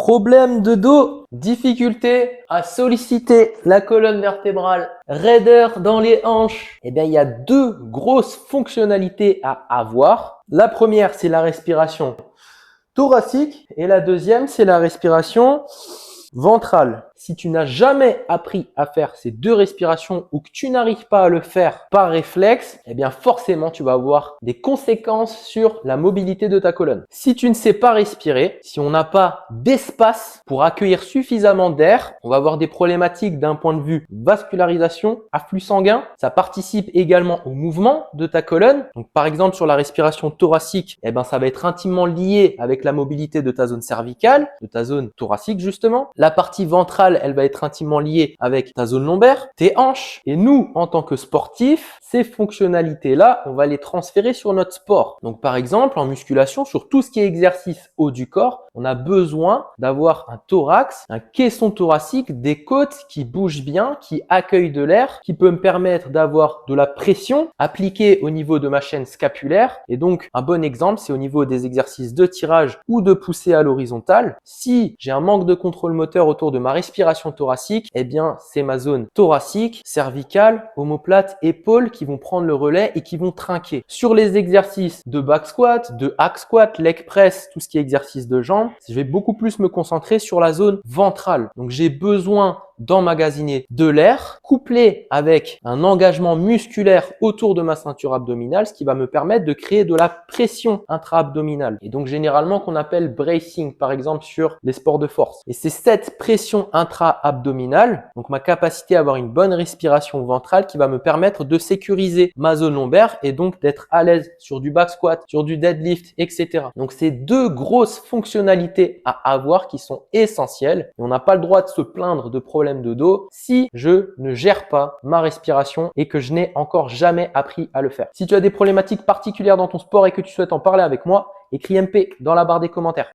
Problème de dos, difficulté à solliciter la colonne vertébrale, raideur dans les hanches. Eh bien, il y a deux grosses fonctionnalités à avoir. La première, c'est la respiration thoracique et la deuxième, c'est la respiration ventrale. Si tu n'as jamais appris à faire ces deux respirations ou que tu n'arrives pas à le faire par réflexe, eh bien forcément tu vas avoir des conséquences sur la mobilité de ta colonne. Si tu ne sais pas respirer, si on n'a pas d'espace pour accueillir suffisamment d'air, on va avoir des problématiques d'un point de vue vascularisation, afflux sanguin. Ça participe également au mouvement de ta colonne. Donc par exemple sur la respiration thoracique, eh ben ça va être intimement lié avec la mobilité de ta zone cervicale, de ta zone thoracique justement. La partie ventrale, elle va être intimement liée avec ta zone lombaire, tes hanches. Et nous, en tant que sportifs, ces fonctionnalités-là, on va les transférer sur notre sport. Donc par exemple, en musculation, sur tout ce qui est exercice haut du corps, on a besoin d'avoir un thorax, un caisson thoracique, des côtes qui bougent bien, qui accueillent de l'air, qui peut me permettre d'avoir de la pression appliquée au niveau de ma chaîne scapulaire. Et donc, un bon exemple, c'est au niveau des exercices de tirage ou de poussée à l'horizontale. Si j'ai un manque de contrôle moteur autour de ma respiration thoracique, eh bien, c'est ma zone thoracique, cervicale, omoplate, épaule qui vont prendre le relais et qui vont trinquer. Sur les exercices de back squat, de hack squat, leg press, tout ce qui est exercice de jambes, je vais beaucoup plus me concentrer sur la zone ventrale. Donc, j'ai besoin d'emmagasiner de l'air couplé avec un engagement musculaire autour de ma ceinture abdominale, ce qui va me permettre de créer de la pression intra-abdominale et donc généralement qu'on appelle bracing par exemple sur les sports de force. Et c'est cette pression intra-abdominale, donc ma capacité à avoir une bonne respiration ventrale qui va me permettre de sécuriser ma zone lombaire et donc d'être à l'aise sur du back squat, sur du deadlift, etc. Donc c'est deux grosses fonctionnalités à avoir qui sont essentielles et on n'a pas le droit de se plaindre de problèmes de dos si je ne gère pas ma respiration et que je n'ai encore jamais appris à le faire. Si tu as des problématiques particulières dans ton sport et que tu souhaites en parler avec moi, écris MP dans la barre des commentaires.